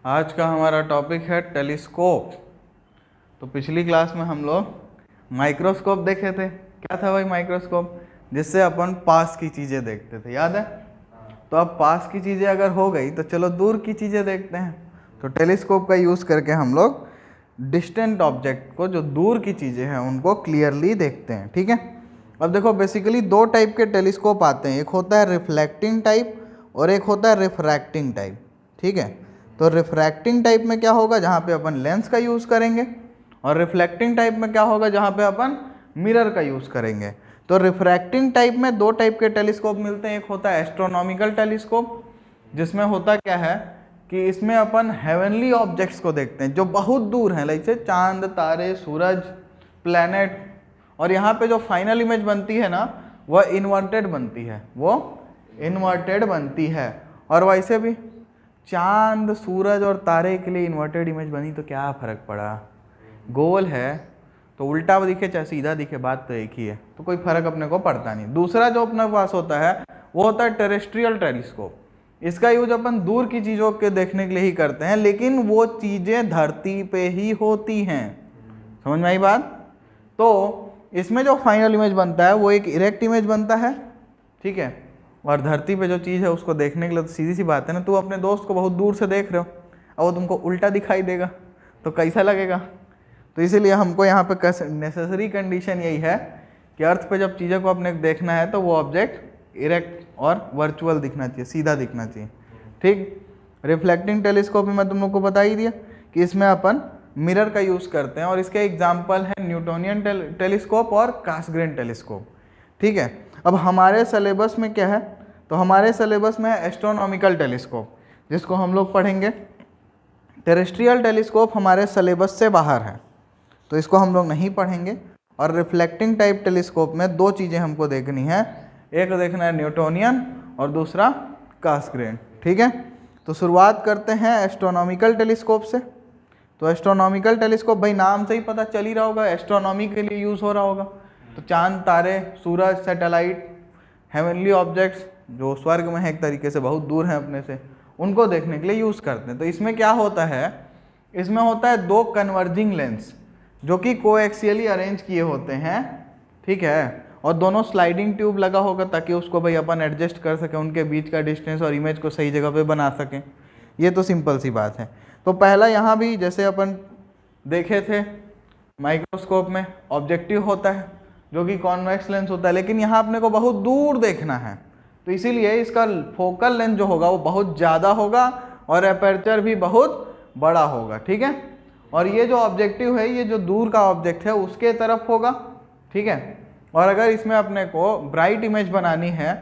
आज का हमारा टॉपिक है टेलीस्कोप। तो पिछली क्लास में हम लोग माइक्रोस्कोप देखे थे। क्या था भाई माइक्रोस्कोप? जिससे अपन पास की चीज़ें देखते थे, याद है? तो अब पास की चीज़ें अगर हो गई तो चलो दूर की चीज़ें देखते हैं। तो टेलीस्कोप का यूज़ करके हम लोग डिस्टेंट ऑब्जेक्ट को, जो दूर की चीज़ें हैं, उनको क्लियरली देखते हैं। ठीक है, अब देखो बेसिकली दो टाइप के टेलीस्कोप आते हैं। एक होता है रिफ्लेक्टिंग टाइप और एक होता है रिफ्रैक्टिंग टाइप। ठीक है, तो रिफ्रैक्टिंग टाइप में क्या होगा, जहाँ पे अपन लेंस का यूज़ करेंगे, और रिफ्लेक्टिंग टाइप में क्या होगा, जहाँ पे अपन मिरर का यूज़ करेंगे। तो रिफ्रैक्टिंग टाइप में दो टाइप के टेलीस्कोप मिलते हैं। एक होता है एस्ट्रोनॉमिकल टेलीस्कोप, जिसमें होता क्या है कि इसमें अपन हेवनली ऑब्जेक्ट्स को देखते हैं जो बहुत दूर हैं, लाइक से चांद, तारे, सूरज, प्लैनेट। और यहाँ पे जो फाइनल इमेज बनती है ना, वह इन्वर्टेड बनती है, वो इन्वर्टेड बनती है। और वैसे भी चांद, सूरज और तारे के लिए इन्वर्टेड इमेज बनी तो क्या फ़र्क पड़ा? गोल है तो उल्टा दिखे चाहे सीधा दिखे, बात तो एक ही है, तो कोई फर्क अपने को पड़ता नहीं। दूसरा जो अपने पास होता है वो होता है टेरेस्ट्रियल टेलीस्कोप। इसका यूज अपन दूर की चीज़ों के देखने के लिए ही करते हैं, लेकिन वो चीज़ें धरती पे ही होती हैं। समझ में आई बात? तो इसमें जो फाइनल इमेज बनता है वो एक इरेक्ट इमेज बनता है। ठीक है, और धरती पे जो चीज़ है उसको देखने के लिए तो सीधी सी बात है ना, तू अपने दोस्त को बहुत दूर से देख रहे हो और वो तुमको उल्टा दिखाई देगा तो कैसा लगेगा? तो इसीलिए हमको यहाँ पे नेसेसरी कंडीशन यही है कि अर्थ पे जब चीज़ों को अपने देखना है तो वो ऑब्जेक्ट इरेक्ट और वर्चुअल दिखना चाहिए, सीधा दिखना चाहिए। ठीक, रिफ्लेक्टिंग टेलीस्कोप में मैं तुम लोग को बता ही दिया कि इसमें अपन मिरर का यूज़ करते हैं, और इसके एग्जाम्पल हैं न्यूटोनियन टेलीस्कोप और कासग्रेन टेलीस्कोप। ठीक है, अब हमारे सिलेबस में क्या है, तो हमारे सिलेबस में है एस्ट्रोनॉमिकल टेलीस्कोप, जिसको हम लोग पढ़ेंगे। टेरेस्ट्रियल टेलीस्कोप हमारे सिलेबस से बाहर है, तो इसको हम लोग नहीं पढ़ेंगे। और रिफ्लेक्टिंग टाइप टेलीस्कोप में दो चीज़ें हमको देखनी है, एक देखना है न्यूटोनियन और दूसरा कासग्रेन। ठीक है, तो शुरुआत करते हैं एस्ट्रोनॉमिकल टेलीस्कोप से। तो एस्ट्रोनॉमिकल टेलीस्कोप भाई नाम से ही पता चल ही रहा होगा, एस्ट्रोनॉमी के लिए यूज़ हो रहा होगा। तो चांद, तारे, सूरज, सैटेलाइट, हेवनली ऑब्जेक्ट्स जो स्वर्ग में है, एक तरीके से बहुत दूर हैं अपने से, उनको देखने के लिए यूज़ करते हैं। तो इसमें क्या होता है, इसमें होता है दो कन्वर्जिंग लेंस जो कि कोएक्सियली अरेंज किए होते हैं। ठीक है, और दोनों स्लाइडिंग ट्यूब लगा होगा ताकि उसको भाई अपन एडजस्ट कर सकें, उनके बीच का डिस्टेंस और इमेज को सही जगह पे बना सकें। ये तो सिंपल सी बात है। तो पहला यहाँ भी जैसे अपन देखे थे माइक्रोस्कोप में ऑब्जेक्टिव होता है जो कि कॉन्वेक्स लेंस होता है, लेकिन यहाँ अपने को बहुत दूर देखना है, तो इसीलिए इसका फोकल लेंथ जो होगा वो बहुत ज़्यादा होगा और एपर्चर भी बहुत बड़ा होगा। ठीक है, और ये जो ऑब्जेक्टिव है, ये जो दूर का ऑब्जेक्ट है उसके तरफ होगा। ठीक है, और अगर इसमें अपने को ब्राइट इमेज बनानी है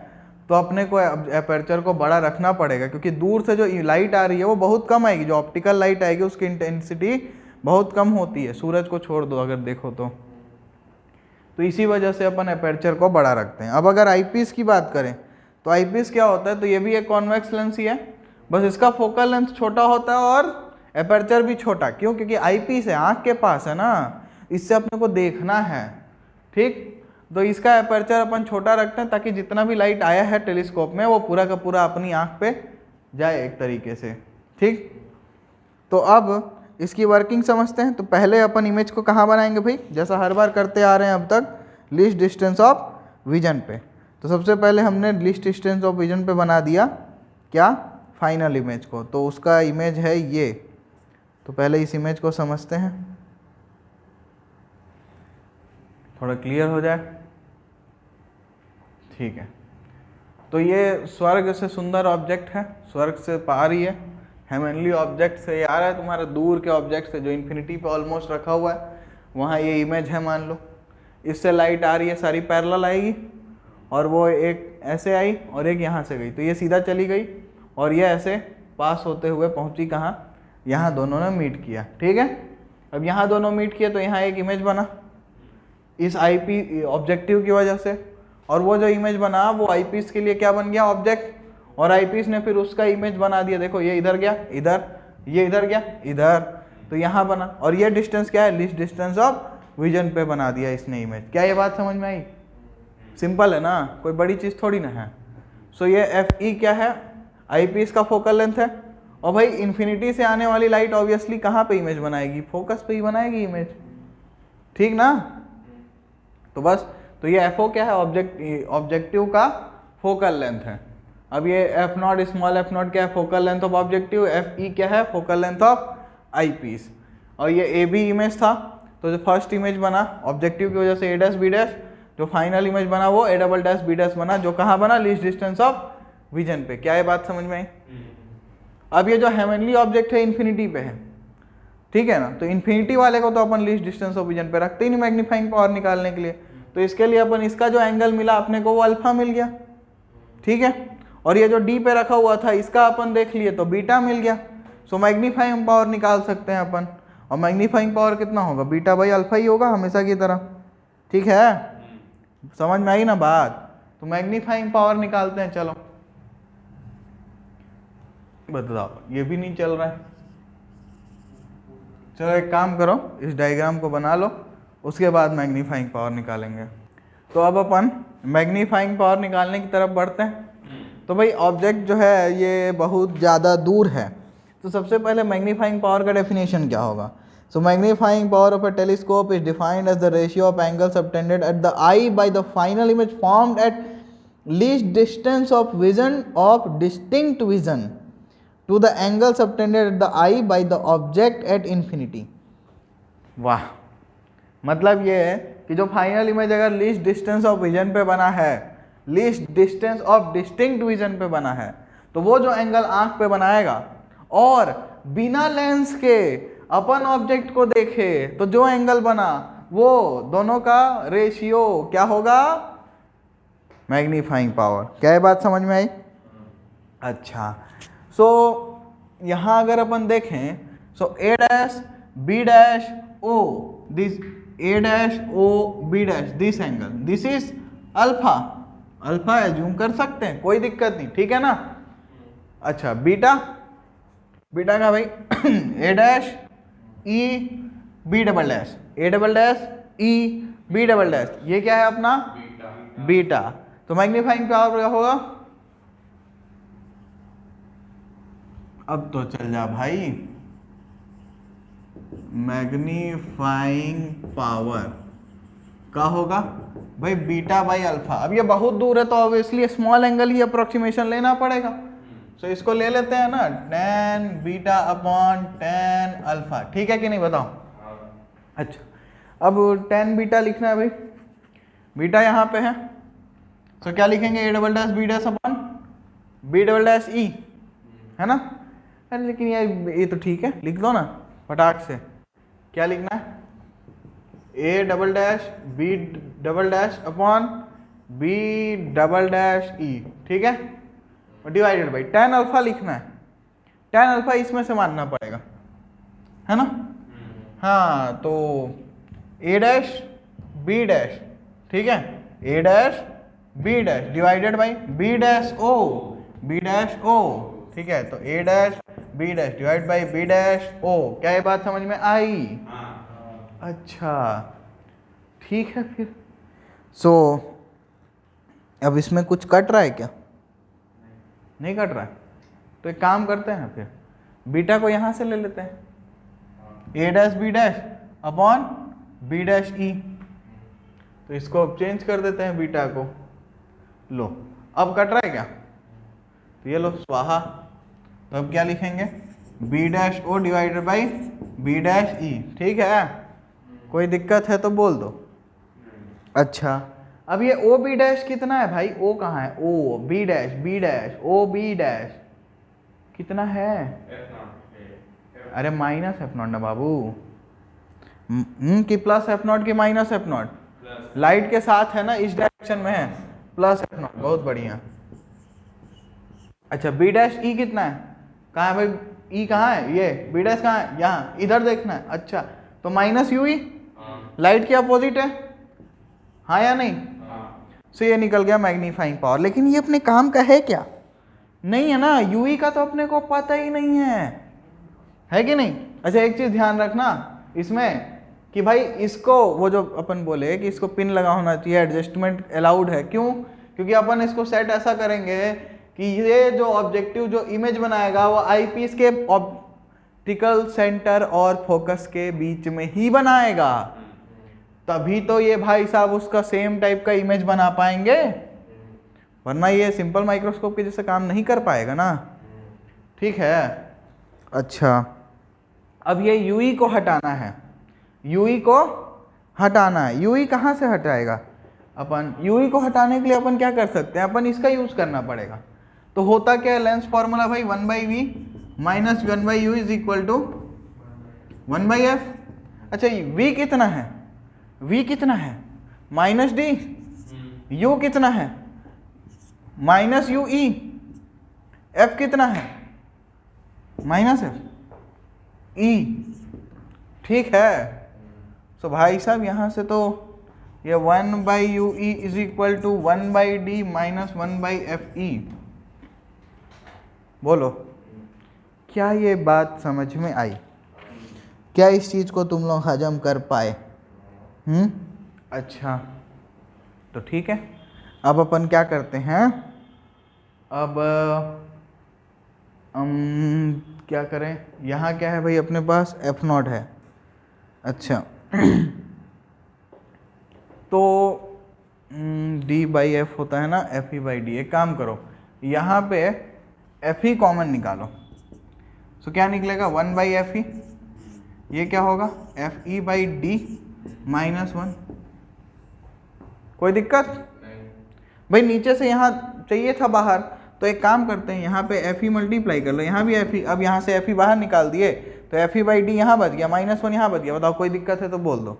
तो अपने को एपर्चर को बड़ा रखना पड़ेगा, क्योंकि दूर से जो लाइट आ रही है वो बहुत कम आएगी। जो ऑप्टिकल लाइट आएगी उसकी इंटेंसिटी बहुत कम होती है, सूरज को छोड़ दो अगर देखो तो इसी वजह से अपन एपर्चर को बड़ा रखते हैं। अब अगर आईपीस की बात करें तो आईपीस क्या होता है, तो ये भी एक कॉन्वेक्स लेंस ही है, बस इसका फोकल लेंथ छोटा होता है और एपर्चर भी छोटा। क्यों? क्योंकि आईपीस है, आँख के पास है ना, इससे अपने को देखना है। ठीक, तो इसका एपर्चर अपन छोटा रखते हैं ताकि जितना भी लाइट आया है टेलीस्कोप में वो पूरा का पूरा अपनी आँख पे जाए एक तरीके से। ठीक, तो अब इसकी वर्किंग समझते हैं। तो पहले अपन इमेज को कहाँ बनाएंगे भाई, जैसा हर बार करते आ रहे हैं अब तक, लीस्ट डिस्टेंस ऑफ विजन पे। तो सबसे पहले हमने लीस्ट डिस्टेंस ऑफ विजन पे बना दिया क्या, फाइनल इमेज को। तो उसका इमेज है ये। तो पहले इस इमेज को समझते हैं, थोड़ा क्लियर हो जाए। ठीक है, तो ये स्वर्ग से सुंदर ऑब्जेक्ट है, स्वर्ग से पार ही है, हेवनली ऑब्जेक्ट से आ रहा है, तुम्हारे दूर के ऑब्जेक्ट से जो इन्फिनिटी पे ऑलमोस्ट रखा हुआ है, वहाँ ये इमेज है मान लो। इससे लाइट आ रही है, सारी पैरेलल आएगी, और वो एक ऐसे आई और एक यहाँ से गई, तो ये सीधा चली गई और ये ऐसे पास होते हुए पहुँची कहाँ, यहाँ दोनों ने मीट किया। ठीक है, अब यहाँ दोनों मीट किया तो यहाँ एक इमेज बना इस आईपी ऑब्जेक्टिव की वजह से, और वो जो इमेज बना वो आईपीस के लिए क्या बन गया, ऑब्जेक्ट, और आईपीस ने फिर उसका इमेज बना दिया। देखो ये इधर गया इधर, ये इधर गया इधर, तो यहाँ बना। और ये डिस्टेंस क्या है, लीस्ट डिस्टेंस ऑफ विजन पे बना दिया इसने इमेज। क्या ये बात समझ में आई? सिंपल है ना, कोई बड़ी चीज़ थोड़ी ना है। सो ये एफ ई क्या है, आईपीस का फोकल लेंथ है, और भाई इन्फिनिटी से आने वाली लाइट ऑब्वियसली कहाँ पे इमेज बनाएगी, फोकस पे ही बनाएगी इमेज, ठीक ना। तो बस, तो ये एफ ओ क्या है, ऑब्जेक्टिव का फोकल लेंथ है। अब ये F naught, small F naught क्या है, focal length of objective, F E क्या है, focal length of eyepiece. और ये ए बी इमेज था, तो जो फर्स्ट इमेज बना ऑब्जेक्टिव की वजह से ए डैश बी डैश, जो फाइनल इमेज बना वो A double dash B dash बना, जो कहाँ बना, लीस्ट डिस्टेंस ऑफ विजन पे। क्या ये बात समझ में आई? अब ये जो हेवनली ऑब्जेक्ट है इन्फिनिटी पे है, ठीक है ना, तो इन्फिनिटी वाले को तो अपन लीस्ट डिस्टेंस ऑफ विजन पे रखते ही नहीं मैग्नीफाइंग पावर निकालने के लिए, तो इसके लिए अपन इसका जो एंगल मिला अपने को वो अल्फा मिल गया, ठीक है। और ये जो डी पे रखा हुआ था इसका अपन देख लिए तो बीटा मिल गया। सो मैग्नीफाइंग पावर निकाल सकते हैं अपन, और मैग्नीफाइंग पावर कितना होगा, बीटा बाई अल्फा ही होगा हमेशा की तरह, ठीक है। समझ में आई ना बात? तो मैग्नीफाइंग पावर निकालते हैं, चलो बताओ, ये भी नहीं चल रहा है। चलो एक काम करो, इस डायग्राम को बना लो, उसके बाद मैग्नीफाइंग पावर निकालेंगे। तो अब अपन मैग्नीफाइंग पावर निकालने की तरफ बढ़ते हैं। तो भाई ऑब्जेक्ट जो है ये बहुत ज़्यादा दूर है, तो सबसे पहले मैग्नीफाइंग पावर का डेफिनेशन क्या होगा। So magnifying power of a telescope is defined as the ratio of angle subtended at the eye by the final image formed at least distance of vision of distinct vision to the angle subtended at the eye by the object at infinity. वाह, मतलब ये है कि जो final image अगर least distance of vision पे बना है, least distance of distinct vision पे बना है, तो वो जो एंगल आंख पे बनाएगा और बिना लेंस के अपन ऑब्जेक्ट को देखे तो जो एंगल बना वो दोनों का रेशियो क्या होगा, मैग्नीफाइंग पावर। क्या ये बात समझ में आई? अच्छा, सो यहाँ अगर अपन देखें, so A dash B dash O, this A dash O B dash, this angle, this is alpha, alpha assume कर सकते हैं, कोई दिक्कत नहीं, ठीक है ना। अच्छा, बीटा, बीटा का भाई A dash E B double dash, A double dash E B double dash, ये क्या है अपना बीटा। तो मैग्नीफाइंग पावर क्या होगा, अब तो चल जा भाई, मैग्नीफाइंग पावर का होगा भाई बीटा बाई अल्फा। अब ये बहुत दूर है तो ऑब्वियसली स्मॉल एंगल ही अप्रोक्सीमेशन लेना पड़ेगा। सो इसको ले लेते हैं ना, tan beta upon tan alpha, ठीक है कि नहीं बताओ। अच्छा, अब tan बीटा लिखना है भाई, बीटा यहाँ पे है, तो क्या लिखेंगे, A double dash B dash upon B double dash E, है ना। अरे लेकिन यार ये तो ठीक है, लिख दो ना फटाक से। क्या लिखना है, A double dash B double dash upon B double dash E, ठीक है, और डिवाइडेड बाई tan अल्फा लिखना है। tan अल्फा इसमें से मानना पड़ेगा, है ना। हाँ, तो ए डैश बी डैश, ठीक है, A dash B dash divided by B dash O, B dash O, ठीक है। तो A dash B dash divide by B dash O. क्या ये बात समझ में आई? अच्छा, ठीक है फिर। सो अब इसमें कुछ कट रहा है क्या? नहीं कट रहा है, तो एक काम करते हैं फिर, बीटा को यहाँ से ले लेते हैं, A dash B dash upon B dash E, तो इसको अब चेंज कर देते हैं बीटा को। लो, अब कट रहा है क्या, तो ये लो स्वाहा। तो अब क्या लिखेंगे, B dash O divided by B dash E, ठीक है। कोई दिक्कत है तो बोल दो। अच्छा, अब ये ओ बी डैश कितना है भाई, ओ कहाँ है, O B dash O B dash कितना है, अरे माइनस एफ नॉट ना बाबू, कि प्लस एफ नॉट की माइनस एफ नॉट, लाइट के साथ है ना, इस डायरेक्शन में है प्लस एफ नॉट, बहुत बढ़िया। अच्छा, बी डैश ई कितना है, कहाँ है भाई, ई कहाँ है, ये बी डैश कहाँ है, यहाँ, इधर देखना है। अच्छा, तो माइनस यू ई लाइट के अपोजिट है, हाँ या नहीं। सो ये निकल गया मैग्नीफाइंग पावर। लेकिन ये अपने काम का है क्या, नहीं है ना, यूई का तो अपने को पता ही नहीं है कि नहीं। अच्छा, एक चीज ध्यान रखना इसमें कि भाई इसको, वो जो अपन बोले कि इसको पिन लगा होना चाहिए, एडजस्टमेंट अलाउड है, क्यों, क्योंकि अपन इसको सेट ऐसा करेंगे कि ये जो ऑब्जेक्टिव जो इमेज बनाएगा वो आईपीस के ऑप्टिकल सेंटर और फोकस के बीच में ही बनाएगा, तभी तो ये भाई साहब उसका सेम टाइप का इमेज बना पाएंगे, वरना ये सिंपल माइक्रोस्कोप के जैसे काम नहीं कर पाएगा ना। ठीक है। अच्छा, अब ये यूई को हटाना है, यूई को हटाना है। यूई कहाँ से हटाएगा अपन? यूई को हटाने के लिए अपन क्या कर सकते हैं, अपन इसका यूज करना पड़ेगा। तो होता क्या है लेंस फॉर्मूला भाई, 1/v minus 1/u is equal to 1/f। अच्छा v कितना है? v कितना है? Minus D. u कितना है? Minus you E. f कितना है? Minus F E. ठीक है। तो भाई साहब यहाँ से तो ये 1/u e is equal to 1/d minus 1/f e। बोलो क्या ये बात समझ में आई? क्या इस चीज को तुम लोग हजम कर पाए? अच्छा तो ठीक है, अब अपन क्या करते हैं, अब क्या करें, यहाँ क्या है भाई अपने पास f0 है। अच्छा तो d/f होता है ना fe/d। एक काम करो, यहाँ पे fe कॉमन निकालो, तो क्या निकलेगा 1/fe। ये क्या होगा fe/d माइनस 1। कोई दिक्कत भाई? नीचे से यहाँ चाहिए था बाहर, तो एक काम करते हैं यहाँ पे fe मल्टीप्लाई कर लो, यहाँ भी fe। अब यहाँ से fe बाहर निकाल दिए तो fe/d यहाँ बच गया, माइनस 1 यहाँ बच गया। बताओ कोई दिक्कत है तो बोल दो।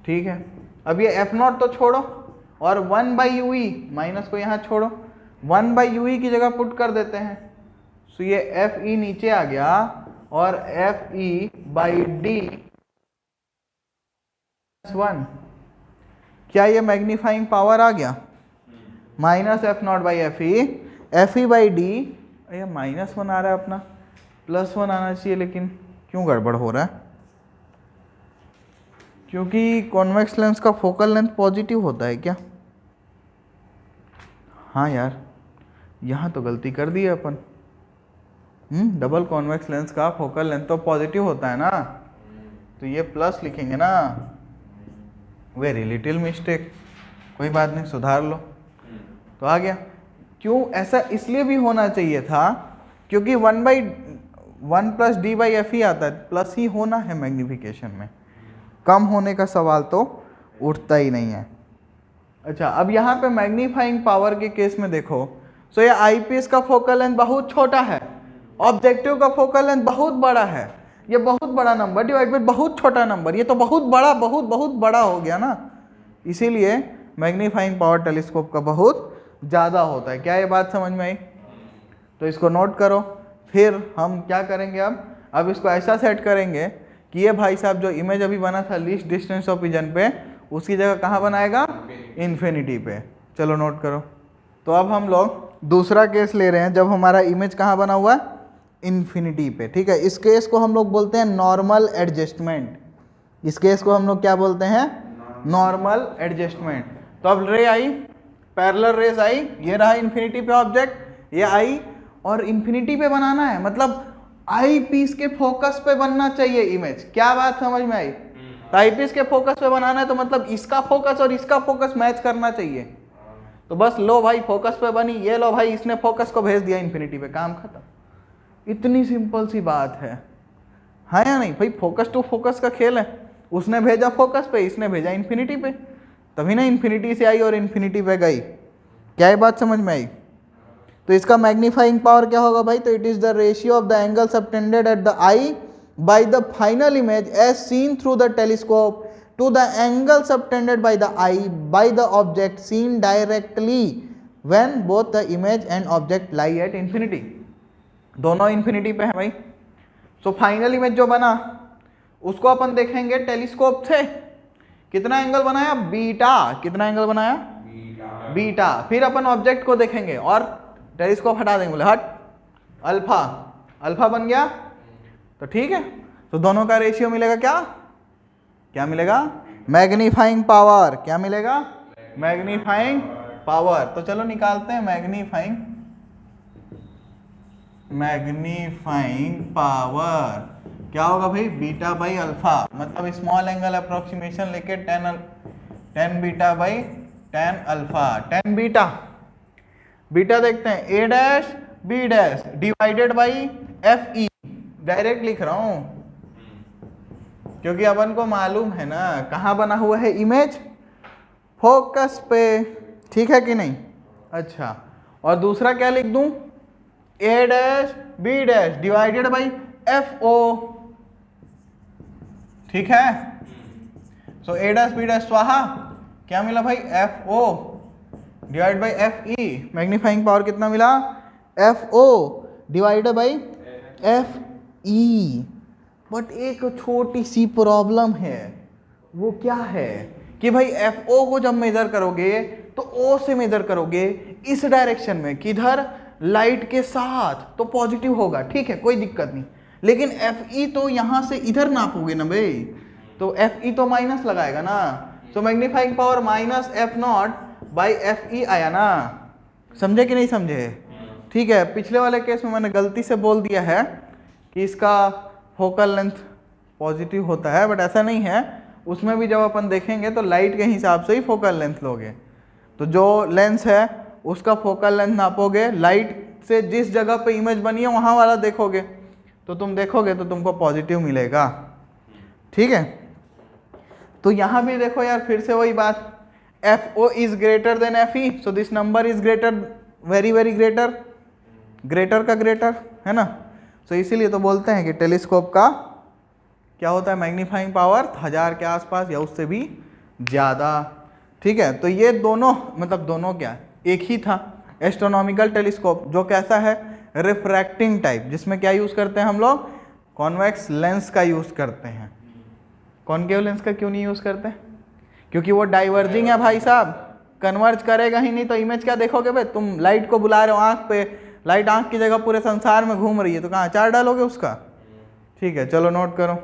ठीक है। अब ये f0 तो छोड़ो और 1/ue माइनस को यहाँ छोड़ो, 1/ue की जगह पुट कर देते हैं। तो ये fe नीचे आ गया और fe/d 1। क्या ये मैग्नीफाइंग पावर आ गया? Minus f0/fe, fe/d। ये -1 आ रहा है अपना, +1 आना चाहिए, लेकिन क्यों गड़बड़ हो रहा है? क्योंकि कॉन्वेक्स लेंस का फोकल लेंथ पॉजिटिव होता है क्या? हाँ यार, यहाँ तो गलती कर दी है अपन। डबल कॉन्वेक्स लेंस का फोकल लेंथ तो पॉजिटिव होता है ना, तो ये प्लस लिखेंगे ना। वेरी लिटिल मिस्टेक, कोई बात नहीं, सुधार लो। तो आ गया। क्यों ऐसा इसलिए भी होना चाहिए था क्योंकि 1/1 प्लस d/fe आता है, प्लस ही होना है मैग्निफिकेशन में, कम होने का सवाल तो उठता ही नहीं है। अच्छा अब यहाँ पे मैग्नीफाइंग पावर के केस में देखो, सो ये आईपीएस का फोकल लेंथ बहुत छोटा है, ऑब्जेक्टिव का फोकल लेंथ बहुत बड़ा है। ये बहुत बड़ा नंबर डिवाइड बाय बहुत छोटा नंबर, ये तो बहुत बड़ा बहुत बड़ा हो गया ना। इसीलिए मैग्नीफाइंग पावर टेलीस्कोप का बहुत ज़्यादा होता है। क्या ये बात समझ में आई? तो इसको नोट करो। फिर हम क्या करेंगे, अब इसको ऐसा सेट करेंगे कि ये भाई साहब जो इमेज अभी बना था लीस्ट डिस्टेंस ऑफ विजन पे, उसकी जगह कहाँ बनाएगा? इन्फिनिटी पे। चलो नोट करो। तो अब हम लोग दूसरा केस ले रहे हैं जब हमारा इमेज कहाँ बना हुआ है? इन्फिनिटी पे। ठीक है, इस केस को हम लोग बोलते हैं नॉर्मल एडजस्टमेंट। इस केस को हम लोग क्या बोलते हैं? Normal adjustment. तो अब रे आई, पैरेलल रेज आई, ये रहा इन्फिनिटी पे ऑब्जेक्ट, ये आई और इन्फिनिटी पे बनाना है, मतलब आई पीस के फोकस पे बनना चाहिए इमेज। क्या बात समझ में आई? तो आई पीस के फोकस पे बनाना है तो मतलब इसका फोकस और इसका फोकस मैच करना चाहिए। तो बस लो भाई फोकस पे बनी, ये लो भाई इसने फोकस को भेज दिया इन्फिनिटी पे, काम खत्म। इतनी सिंपल सी बात है, हाँ या नहीं भाई? फोकस टू फोकस का खेल है, उसने भेजा फोकस पे, इसने भेजा इन्फिनिटी पे, तभी ना इन्फिनिटी से आई और इन्फिनिटी पे गई। क्या ये बात समझ में आई? तो इसका मैग्नीफाइंग पावर क्या होगा भाई? तो it is the ratio of the angle subtended at the eye by the final image as seen through the telescope to the angle subtended by the eye by the object seen directly when both the image and object lie at infinity. दोनों infinity पे है भाई। So final image जो बना उसको अपन देखेंगे telescope से, कितना एंगल बनाया? बीटा। कितना एंगल बनाया? बीटा। फिर अपन ऑब्जेक्ट को देखेंगे और टेलीस्कोप हटा देंगे, बोले हट अल्फा, अल्फा बन गया। तो ठीक है, तो दोनों का रेशियो मिलेगा क्या? क्या मिलेगा? Magnifying power. क्या मिलेगा? Magnifying power. तो चलो निकालते हैं मैग्नीफाइंग मैग्नीफाइंग पावर क्या होगा भाई, बीटा बाई अल्फा, मतलब स्मॉल एंगल अप्रोक्सीमेशन लेके tan beta by tan alpha. Tan beta, beta देखते हैं A dash B dash divided by F E, direct लिख रहा हूं क्योंकि अपन को मालूम है ना कहाँ बना हुआ है इमेज, फोकस पे, ठीक है कि नहीं। अच्छा, और दूसरा क्या लिख दूं, A dash B dash divided by F O, ठीक है। So A dash B dash स्वाहा, क्या मिला भाई, F O divide by F E, magnifying power कितना मिला, F O divided by F E. But एक छोटी सी प्रॉब्लम है, वो क्या है कि भाई एफ ओ को जब मेजर करोगे तो ओ से मेजर करोगे इस डायरेक्शन में, किधर, लाइट के साथ, तो पॉजिटिव होगा, ठीक है, कोई दिक्कत नहीं। लेकिन एफ ई तो यहाँ से इधर नापोगे ना भाई, तो एफ ई तो माइनस लगाएगा ना, तो magnifying power minus F not by F ई आया ना, समझे कि नहीं समझे। ठीक है, पिछले वाले केस में मैंने गलती से बोल दिया है कि इसका फोकल लेंथ पॉजिटिव होता है, बट ऐसा नहीं है। उसमें भी जब अपन देखेंगे तो लाइट के हिसाब से ही फोकल लेंथ लोगे, तो जो लेंस है उसका फोकल लेंथ नापोगे, लाइट से जिस जगह पे इमेज बनी है वहाँ वाला देखोगे, तो तुम देखोगे तो तुमको पॉजिटिव मिलेगा, ठीक है। तो यहाँ भी देखो यार, फिर से वही बात, F O is greater than F E, so this number is greater, very very greater, greater का ग्रेटर है ना। सो इसीलिए तो बोलते हैं कि टेलीस्कोप का क्या होता है, मैग्नीफाइंग पावर 1000 के आसपास या उससे भी ज़्यादा, ठीक है। तो ये दोनों, मतलब दोनों क्या, एक ही था। एस्ट्रोनॉमिकल टेलीस्कोप जो कैसा है, रिफ्रैक्टिंग टाइप, जिसमें क्या यूज़ करते हैं हम लोग, कॉन्वेक्स लेंस का यूज़ करते हैं। कॉनकेव लेंस का क्यों नहीं यूज़ करते, क्योंकि वो डाइवर्जिंग है भाई साहब, कन्वर्ज करेगा ही नहीं, तो इमेज क्या देखोगे भाई, तुम लाइट को बुला रहे हो आँख पे, लाइट आँख की जगह पूरे संसार में घूम रही है, तो कहाँ चार डालोगे उसका, ठीक है। चलो नोट करो।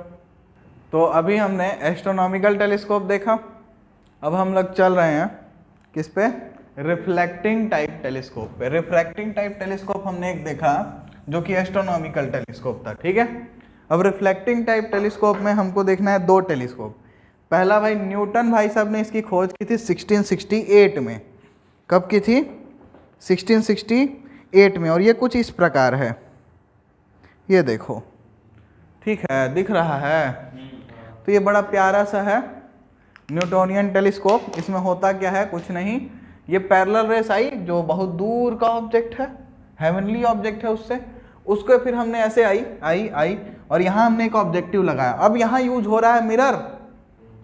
तो अभी हमने एस्ट्रोनॉमिकल टेलीस्कोप देखा, अब हम लोग चल रहे हैं किस पे, रिफ्लेक्टिंग टाइप टेलीस्कोप पे। रिफ्रैक्टिंग टाइप टेलीस्कोप हमने एक देखा जो कि एस्ट्रोनॉमिकल टेलीस्कोप था, ठीक है। अब रिफ्लेक्टिंग टाइप टेलीस्कोप में हमको देखना है दो टेलीस्कोप। पहला भाई न्यूटन भाई साहब ने इसकी खोज की थी 1668 में। कब की थी, 1668 में। और ये कुछ इस प्रकार है, ये देखो, ठीक है, दिख रहा है। तो ये बड़ा प्यारा सा है न्यूटोनियन टेलीस्कोप। इसमें होता क्या है, कुछ नहीं, ये पैरेलल रेस आई जो बहुत दूर का ऑब्जेक्ट है, हेवनली ऑब्जेक्ट है, उसको फिर हमने ऐसे आई और यहाँ हमने एक ऑब्जेक्टिव लगाया। अब यहाँ यूज हो रहा है मिरर,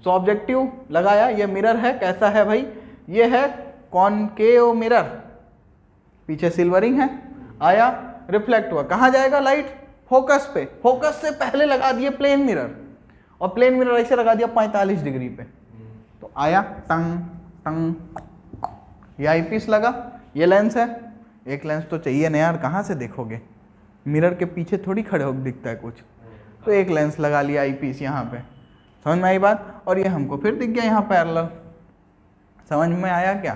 सो ऑब्जेक्टिव लगाया, ये मिरर है, कैसा है भाई, ये है कॉनकेव मिरर, पीछे सिल्वरिंग है, आया, रिफ्लेक्ट हुआ, कहाँ जाएगा लाइट, फोकस पे। फोकस से पहले लगा दिए प्लेन मिरर, और प्लेन मिरर ऐसे लगा दिया 45 डिग्री पे, तो आया टंग टंग, ये आईपीस लगा, ये लेंस है। एक लेंस तो चाहिए ना यार, कहाँ से देखोगे, मिरर के पीछे थोड़ी खड़े होकर दिखता है कुछ, तो एक लेंस लगा लिया आईपीस यहाँ पे, समझ में आई बात। और ये हमको फिर दिख गया यहाँ पैरेलल, समझ में आया क्या।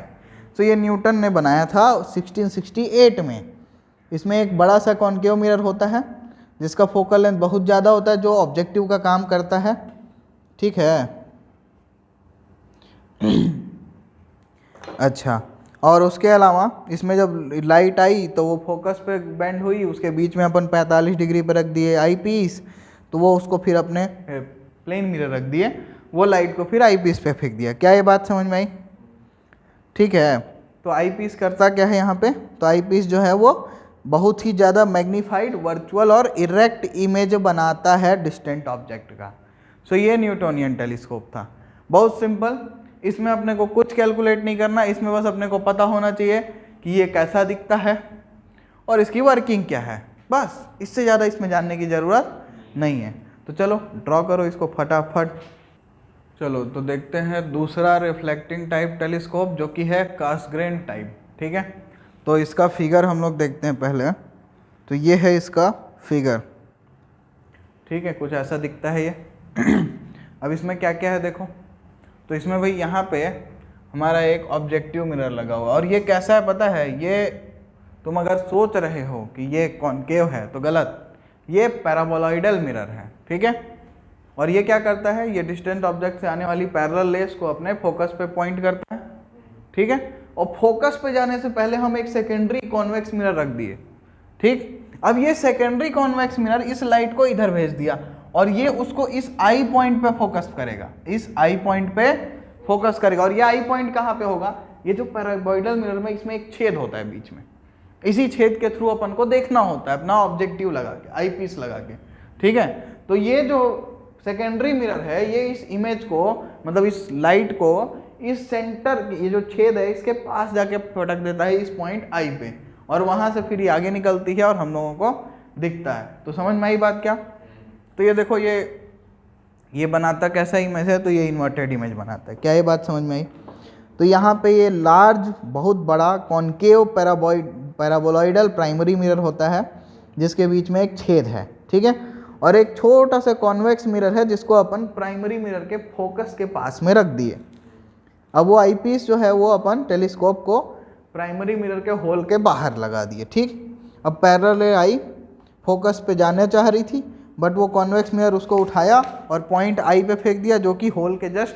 तो ये न्यूटन ने बनाया था 1668 में। इसमें एक बड़ा सा कॉनकेव मिरर होता है जिसका फोकल लेंथ बहुत ज़्यादा होता है, जो ऑब्जेक्टिव का काम करता है, ठीक है। अच्छा, और उसके अलावा इसमें जब लाइट आई तो वो फोकस पे बेंड हुई, उसके बीच में अपन 45 डिग्री पर रख दिए आईपीस, तो वो उसको फिर अपने प्लेन मिरर रख दिए, वो लाइट को फिर आईपीस पे फेंक दिया। क्या ये बात समझ में आई, ठीक है। तो आईपीस करता क्या है यहाँ पे, तो आईपीस जो है वो बहुत ही ज़्यादा मैग्नीफाइड वर्चुअल और इरेक्ट इमेज बनाता है डिस्टेंट ऑब्जेक्ट का। सो ये न्यूटोनियन टेलीस्कोप था, बहुत सिंपल। इसमें अपने को कुछ कैलकुलेट नहीं करना, इसमें बस अपने को पता होना चाहिए कि ये कैसा दिखता है और इसकी वर्किंग क्या है, बस। इससे ज़्यादा इसमें जानने की ज़रूरत नहीं है। तो चलो ड्रॉ करो इसको फटाफट। चलो तो देखते हैं दूसरा रिफ्लेक्टिंग टाइप टेलीस्कोप जो कि है कासग्रेन टाइप, ठीक है। तो इसका फिगर हम लोग देखते हैं पहले। तो ये है इसका फिगर, ठीक है, कुछ ऐसा दिखता है ये। अब इसमें क्या क्या है देखो। तो इसमें भाई यहाँ पे हमारा एक ऑब्जेक्टिव मिरर लगा हुआ, और ये कैसा है पता है, ये तुम अगर सोच रहे हो कि ये कॉनकेव है तो गलत, ये पैराबोलॉइडल मिरर है, ठीक है। और ये क्या करता है, ये डिस्टेंट ऑब्जेक्ट से आने वाली पैरेलल रेस को अपने फोकस पे पॉइंट करता है, ठीक है। और फोकस पे जाने से पहले हम एक सेकेंडरी कॉन्वेक्स मिरर रख दिए, ठीक। अब ये सेकेंडरी कॉन्वेक्स मिरर इस लाइट को इधर भेज दिया और ये उसको इस आई पॉइंट पे फोकस करेगा, इस आई पॉइंट पे फोकस करेगा। और ये आई पॉइंट कहाँ पे होगा, ये जो पैराबोलॉइडल मिरर में इसमें एक छेद होता है बीच में, इसी छेद के थ्रू अपन को देखना होता है अपना ऑब्जेक्टिव लगा के, आई पीस लगा के, ठीक है। तो ये जो सेकेंडरी मिरर है ये इस इमेज को, मतलब इस लाइट को इस सेंटर, ये जो छेद है इसके पास जाके पटक देता है इस पॉइंट आई पे, और वहां से फिर ये आगे निकलती है और हम लोगों को दिखता है। तो समझ में आई बात क्या। तो ये देखो ये बनाता कैसा इमेज है, तो ये इन्वर्टेड इमेज बनाता है। क्या ये बात समझ में आई। तो यहाँ पे ये लार्ज बहुत बड़ा कॉनकेव पैराबोलॉइडल प्राइमरी मिरर होता है जिसके बीच में एक छेद है, ठीक है। और एक छोटा सा कॉन्वेक्स मिरर है जिसको अपन प्राइमरी मिरर के फोकस के पास में रख दिए। अब वो आई पीस जो है वो अपन टेलीस्कोप को प्राइमरी मिरर के होल के बाहर लगा दिए, ठीक। अब पैरेलल आई फोकस पे जाने चाह रही थी, बट वो कॉन्वेक्स मिरर उसको उठाया और पॉइंट आई पे फेंक दिया जो कि होल के जस्ट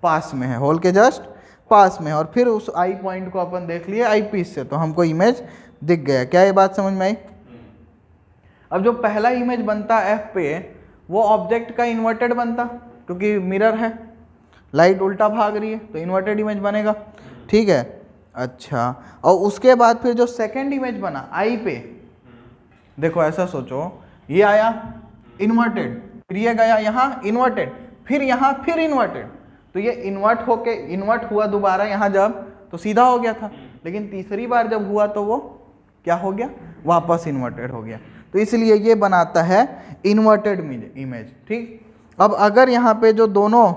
पास में है, होल के जस्ट पास में। और फिर उस आई पॉइंट को अपन देख लिए आई पीस से, तो हमको इमेज दिख गया। क्या ये बात समझ में आई। अब जो पहला इमेज बनता एफ पे वो ऑब्जेक्ट का इन्वर्टेड बनता, क्योंकि मिरर है, लाइट उल्टा भाग रही है तो इन्वर्टेड इमेज बनेगा, ठीक है। अच्छा, और उसके बाद फिर जो सेकंड इमेज बना आई पे, देखो ऐसा सोचो, ये आया इन्वर्टेड, फिर ये गया यहाँ इन्वर्टेड, फिर यहाँ फिर इन्वर्टेड, तो ये इन्वर्ट हुआ दोबारा यहाँ जब, तो सीधा हो गया था, लेकिन तीसरी बार जब हुआ तो वो क्या हो गया, वापस इन्वर्टेड हो गया। तो इसलिए ये बनाता है इन्वर्टेड इमेज, ठीक। अब अगर यहाँ पे जो दोनों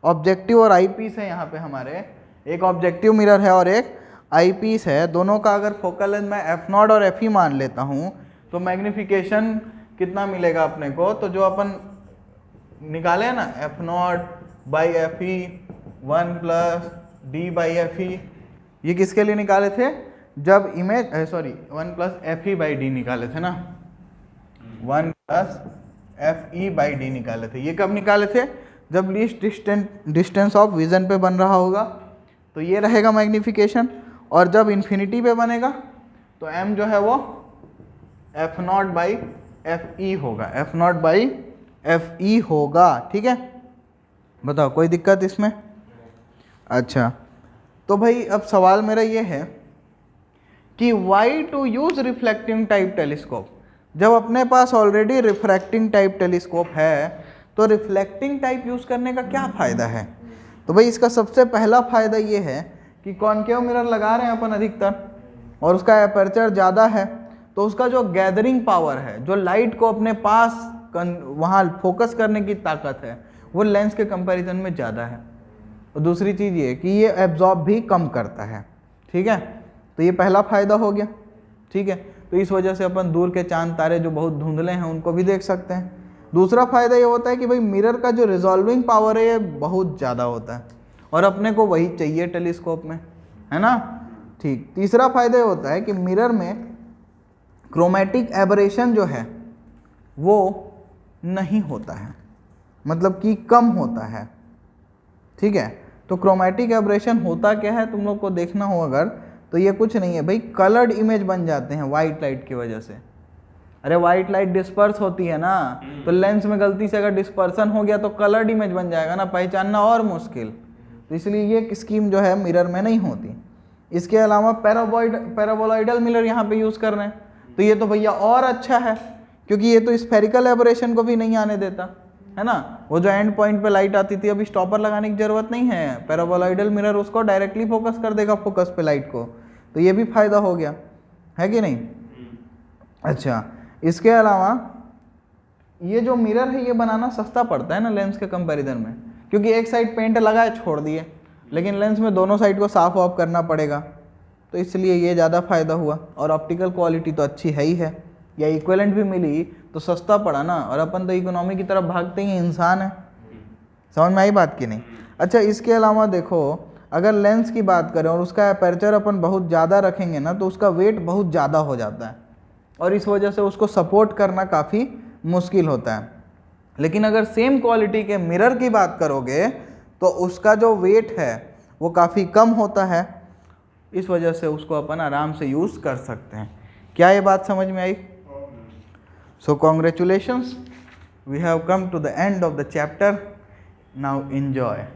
ऑब्जेक्टिव और आई पीस है, यहाँ पे हमारे एक ऑब्जेक्टिव मिरर है और एक आई पीस है, दोनों का अगर फोकल लेंथ मैं f0 और f मान लेता हूँ, तो मैग्निफिकेशन कितना मिलेगा अपने को, तो जो अपन निकाले हैं ना f0/fe 1 + d/fe, ये किसके लिए निकाले थे, जब इमेज 1 + fe/d निकाले थे ना, 1 + fe/d निकाले थे। ये कब निकाले थे, जब लीस्ट डिस्टेंस ऑफ विजन पे बन रहा होगा तो ये रहेगा मैग्निफिकेशन, और जब इन्फिनिटी पे बनेगा तो m जो है वो f0/fe होगा, f0/fe होगा, ठीक है। बताओ कोई दिक्कत इसमें। अच्छा, तो भाई अब सवाल मेरा ये है कि why to use reflecting type telescope. जब अपने पास ऑलरेडी रिफ्रैक्टिंग टाइप टेलीस्कोप है तो रिफ्लेक्टिंग टाइप यूज करने का क्या फ़ायदा है। तो भाई इसका सबसे पहला फ़ायदा ये है कि कॉनकेव मिरर लगा रहे हैं अपन अधिकतर, और उसका एपर्चर ज़्यादा है, तो उसका जो गैदरिंग पावर है, जो लाइट को अपने पास वहाँ फोकस करने की ताकत है, वो लेंस के कंपैरिजन में ज़्यादा है। और दूसरी चीज़ ये कि ये एब्जॉर्ब भी कम करता है, ठीक है। तो ये पहला फ़ायदा हो गया, ठीक है। तो इस वजह से अपन दूर के चांद तारे जो बहुत धुंधले हैं उनको भी देख सकते हैं। दूसरा फ़ायदा ये होता है कि भाई मिरर का जो रिजॉल्विंग पावर है ये बहुत ज़्यादा होता है, और अपने को वही चाहिए टेलीस्कोप में, है ना, ठीक। तीसरा फ़ायदा ये होता है कि मिरर में क्रोमेटिक एबरेशन जो है वो नहीं होता है, मतलब कि कम होता है, ठीक है। तो क्रोमेटिक एबरेशन होता क्या है, तुम लोग को देखना हो अगर, तो ये कुछ नहीं है भाई, कलर्ड इमेज बन जाते हैं वाइट लाइट की वजह से। अरे वाइट लाइट डिस्पर्स होती है ना, तो लेंस में गलती से अगर डिस्पर्सन हो गया तो कलर्ड इमेज बन जाएगा ना, पहचानना और मुश्किल। तो इसलिए ये स्कीम जो है मिरर में नहीं होती। इसके अलावा पैराबोलॉइडल मिरर यहाँ पे यूज़ कर रहे हैं, तो ये तो भैया और अच्छा है, क्योंकि ये तो स्फेरिकल एबरेशन को भी नहीं आने देता, है ना। वो जो एंड पॉइंट पे लाइट आती थी, अभी स्टॉपर लगाने की ज़रूरत नहीं है, पैराबोलॉइडल मिरर उसको डायरेक्टली फोकस कर देगा फोकस पे लाइट को, तो ये भी फ़ायदा हो गया, है कि नहीं। अच्छा, इसके अलावा ये जो मिरर है ये बनाना सस्ता पड़ता है ना लेंस के कंपैरिजन में, क्योंकि एक साइड पेंट लगाए छोड़ दिए, लेकिन लेंस में दोनों साइड को साफ ऑफ करना पड़ेगा, तो इसलिए ये ज़्यादा फ़ायदा हुआ। और ऑप्टिकल क्वालिटी तो अच्छी है ही है, या इक्विवेलेंट भी मिली तो सस्ता पड़ा ना, और अपन तो इकोनॉमी की तरफ भागते ही इंसान है। समझ में आई बात की नहीं। अच्छा, इसके अलावा देखो अगर लेंस की बात करें और उसका अपर्चर अपन बहुत ज़्यादा रखेंगे ना तो उसका वेट बहुत ज़्यादा हो जाता है और इस वजह से उसको सपोर्ट करना काफ़ी मुश्किल होता है। लेकिन अगर सेम क्वालिटी के मिरर की बात करोगे तो उसका जो वेट है वो काफ़ी कम होता है, इस वजह से उसको अपन आराम से यूज़ कर सकते हैं। क्या ये बात समझ में आई? So congratulations, we have come to the end of the chapter, now enjoy.